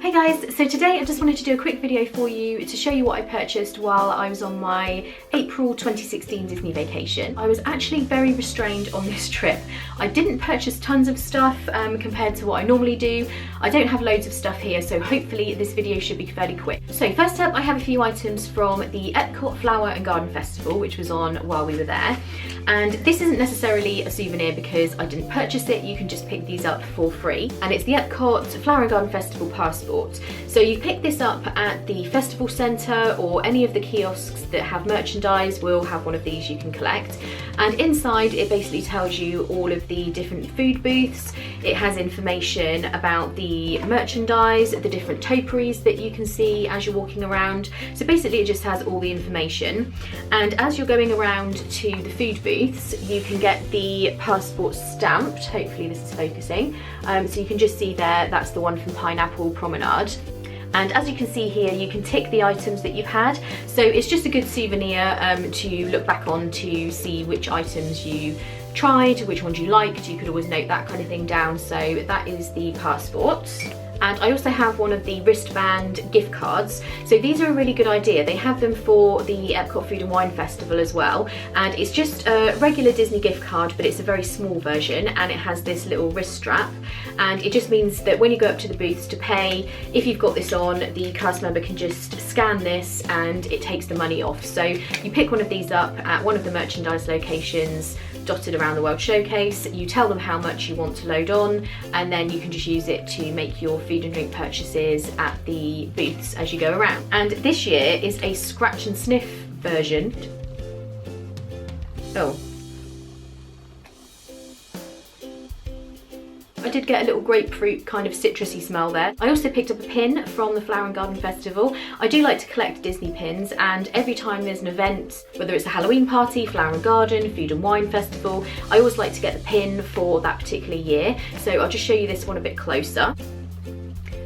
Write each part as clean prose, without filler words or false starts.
Hey guys, so today I just wanted to do a quick video for you to show you what I purchased while I was on my April 2016 Disney vacation. I was actually very restrained on this trip. I didn't purchase tons of stuff compared to what I normally do. I don't have loads of stuff here, so hopefully this video should be fairly quick. So first up, I have a few items from the Epcot Flower and Garden Festival, which was on while we were there. And this isn't necessarily a souvenir because I didn't purchase it, you can just pick these up for free. And it's the Epcot Flower and Garden Festival passport. So you pick this up at the festival centre, or any of the kiosks that have merchandise will have one of these you can collect. And inside it basically tells you all of the different food booths. It has information about the merchandise, the different topiaries that you can see as you're walking around. So basically it just has all the information. And as you're going around to the food booths, you can get the passport stamped. Hopefully this is focusing. So you can just see there, that's the one from Pineapple Promenade. And as you can see here, you can tick the items that you've had. So it's just a good souvenir to look back on to see which items you tried, which ones you liked. You could always note that kind of thing down. So that is the passport. And I also have one of the wristband gift cards. So these are a really good idea. They have them for the Epcot Food and Wine Festival as well. And it's just a regular Disney gift card, but it's a very small version, and it has this little wrist strap. And it just means that when you go up to the booths to pay, if you've got this on, the cast member can just scan this and it takes the money off. So you pick one of these up at one of the merchandise locations dotted around the World Showcase, you tell them how much you want to load on, and then you can just use it to make your food and drink purchases at the booths as you go around. And this year is a scratch and sniff version. Oh. I did get a little grapefruit kind of citrusy smell there. I also picked up a pin from the Flower and Garden Festival. I do like to collect Disney pins, and every time there's an event, whether it's a Halloween party, Flower and Garden, Food and Wine Festival, I always like to get the pin for that particular year. So I'll just show you this one a bit closer.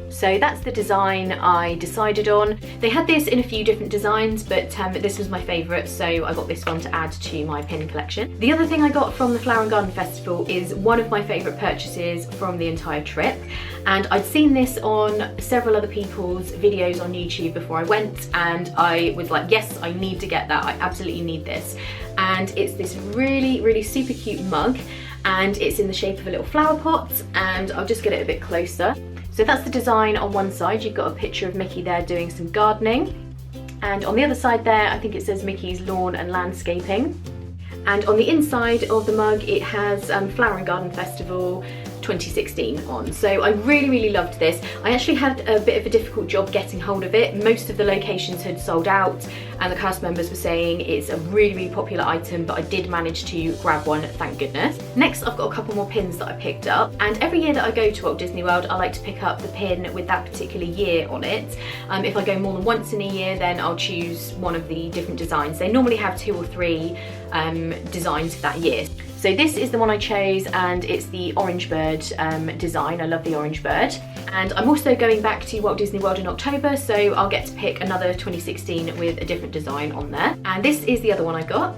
So that's the design I decided on. They had this in a few different designs, but this was my favourite, so I got this one to add to my pin collection. The other thing I got from the Flower and Garden Festival is one of my favourite purchases from the entire trip. And I'd seen this on several other people's videos on YouTube before I went, and I was like, yes, I need to get that. I absolutely need this. And it's this really, really super cute mug, and it's in the shape of a little flower pot, and I'll just get it a bit closer. So that's the design on one side. You've got a picture of Mickey there doing some gardening. And on the other side there, I think it says Mickey's Lawn and Landscaping. And on the inside of the mug, it has Flower and Garden Festival 2016 on. So I really, really loved this. I actually had a bit of a difficult job getting hold of it. Most of the locations had sold out, and the cast members were saying it's a really, really popular item, but I did manage to grab one, thank goodness. Next, I've got a couple more pins that I picked up, and every year that I go to Walt Disney World, I like to pick up the pin with that particular year on it. If I go more than once in a year, then I'll choose one of the different designs. They normally have 2 or 3 designs for that year. So this is the one I chose, and it's the orange bird design. I love the orange bird. And I'm also going back to Walt Disney World in October, so I'll get to pick another 2016 with a different design on there. And this is the other one I got,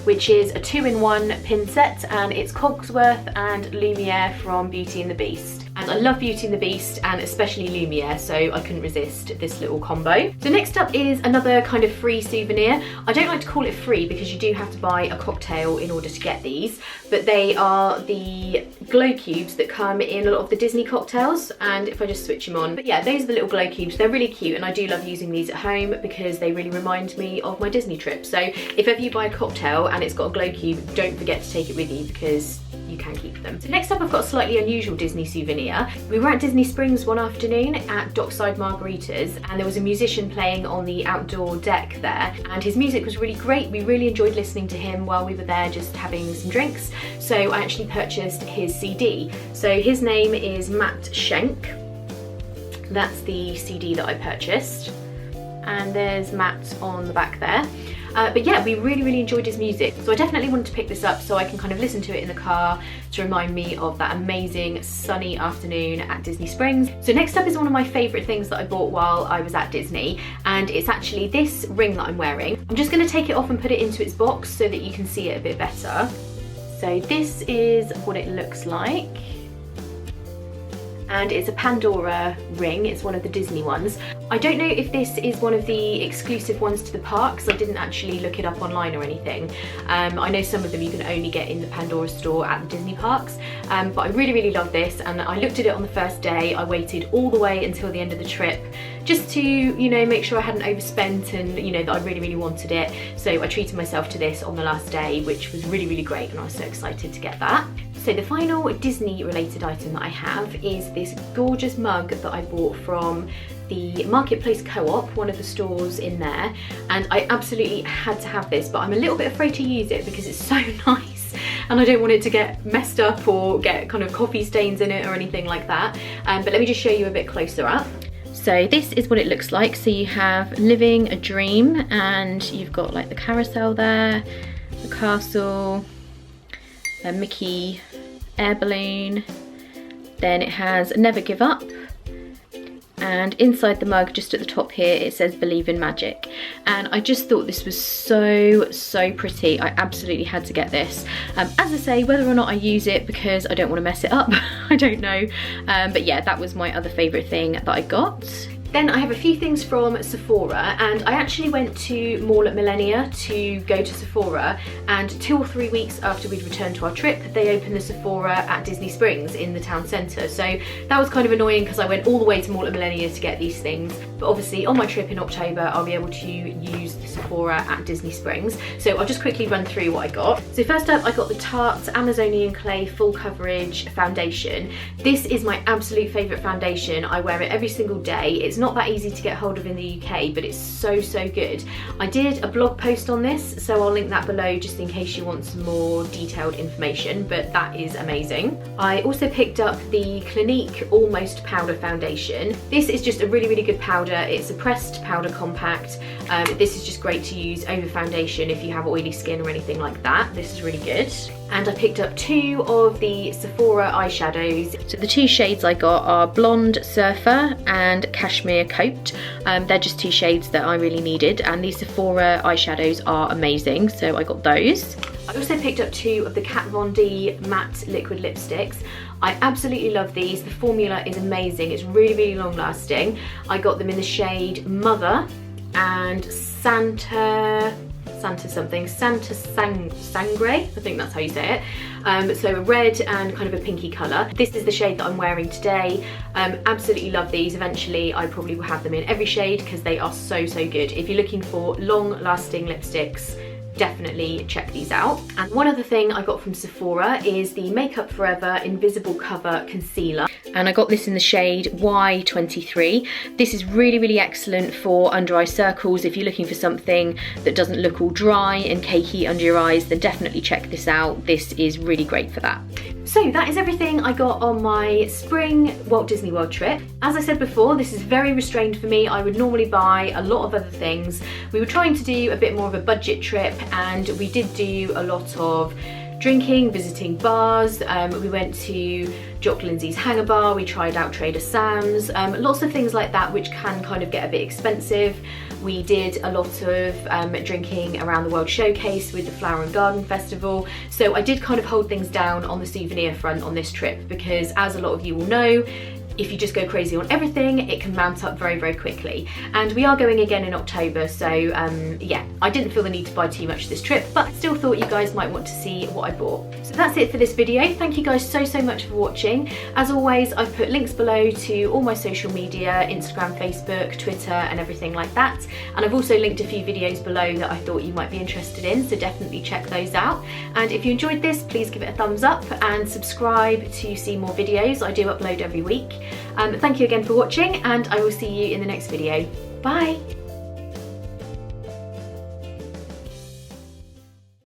which is a 2-in-1 pin set, and it's Cogsworth and Lumiere from Beauty and the Beast. And I love Beauty and the Beast, and especially Lumiere, so I couldn't resist this little combo. So next up is another kind of free souvenir. I don't like to call it free because you do have to buy a cocktail in order to get these, but they are the glow cubes that come in a lot of the Disney cocktails. And if I just switch them on, but yeah, those are the little glow cubes. They're really cute, and I do love using these at home because they really remind me of my Disney trip. So if ever you buy a cocktail and it's got a glow cube, don't forget to take it with you because you can keep them. So next up, I've got a slightly unusual Disney souvenir. We were at Disney Springs one afternoon at Dockside Margaritas, and there was a musician playing on the outdoor deck there, and his music was really great. We really enjoyed listening to him while we were there just having some drinks. So I actually purchased his CD. So his name is Matt Schenk. That's the CD that I purchased. And there's Matt on the back there. But yeah, we really, really enjoyed his music. So I definitely wanted to pick this up so I can kind of listen to it in the car to remind me of that amazing sunny afternoon at Disney Springs. So next up is one of my favourite things that I bought while I was at Disney, and it's actually this ring that I'm wearing. I'm just going to take it off and put it into its box so that you can see it a bit better. So this is what it looks like. and it's a Pandora ring. It's one of the Disney ones. I don't know if this is one of the exclusive ones to the parks. I didn't actually look it up online or anything. I know some of them you can only get in the Pandora store at the Disney parks, but I really love this, and I looked at it on the first day. I waited all the way until the end of the trip just to, you know, make sure I hadn't overspent and, you know, that I really wanted it. So I treated myself to this on the last day, which was really great, and I was so excited to get that. So the final Disney related item that I have is this gorgeous mug that I bought from the Marketplace Co-op, one of the stores in there, and I absolutely had to have this, but I'm a little bit afraid to use it because it's so nice and I don't want it to get messed up or get kind of coffee stains in it or anything like that. But let me just show you a bit closer up. So this is what it looks like. So you have Living a Dream, and you've got like the carousel there, the castle, a Mickey air balloon, then it has Never Give Up, and inside the mug, just at the top here, it says Believe in Magic. And I just thought this was so pretty. I absolutely had to get this. As I say, whether or not I use it because I don't want to mess it up, I don't know. But yeah, that was my other favourite thing that I got. Then I have a few things from Sephora, and I actually went to Mall at Millennia to go to Sephora, and 2 or 3 weeks after we'd returned to our trip, they opened the Sephora at Disney Springs in the town centre. So that was kind of annoying because I went all the way to Mall at Millennia to get these things. But obviously on my trip in October, I'll be able to use the Sephora at Disney Springs. So I'll just quickly run through what I got. So first up, I got the Tarte Amazonian Clay Full Coverage Foundation. This is my absolute favourite foundation. I wear it every single day. It's not that easy to get hold of in the UK, but it's so good. I did a blog post on this, so I'll link that below just in case you want some more detailed information, but that is amazing. I also picked up the Clinique Almost Powder Foundation. This is just a really good powder. It's a pressed powder compact. This is just great to use over foundation if you have oily skin or anything like that. This is really good. And I picked up 2 of the Sephora eyeshadows. So the 2 shades I got are Blonde Surfer and Cashmere Coat. They're just 2 shades that I really needed, and these Sephora eyeshadows are amazing, so I got those. I also picked up 2 of the Kat Von D matte liquid lipsticks. I absolutely love these. The formula is amazing. It's really long lasting. I got them in the shade Mother and Sangre, I think that's how you say it. So a red and kind of a pinky colour. This is the shade that I'm wearing today. Absolutely love these. Eventually I probably will have them in every shade because they are so good. If you're looking for long lasting lipsticks, definitely check these out. And one other thing I got from Sephora is the Makeup Forever Invisible Cover Concealer, and I got this in the shade Y23. This is really excellent for under eye circles. If you're looking for something that doesn't look all dry and cakey under your eyes, then definitely check this out. This is really great for that. So that is everything I got on my spring Walt Disney World trip. As I said before, this is very restrained for me. I would normally buy a lot of other things. We were trying to do a bit more of a budget trip, and we did do a lot of drinking, visiting bars. We went to Jock Lindsay's Hangar Bar, we tried out Trader Sam's, lots of things like that which can kind of get a bit expensive. We did a lot of drinking around the World Showcase with the Flower and Garden Festival. So I did kind of hold things down on the souvenir front on this trip because, as a lot of you will know, if you just go crazy on everything, it can mount up very quickly. And we are going again in October, so yeah, I didn't feel the need to buy too much this trip, but I still thought you guys might want to see what I bought. So that's it for this video. Thank you guys so much for watching. As always, I've put links below to all my social media, Instagram, Facebook, Twitter, and everything like that. And I've also linked a few videos below that I thought you might be interested in, so definitely check those out. And if you enjoyed this, please give it a thumbs up and subscribe to see more videos. I do upload every week. Thank you again for watching, and I will see you in the next video. Bye!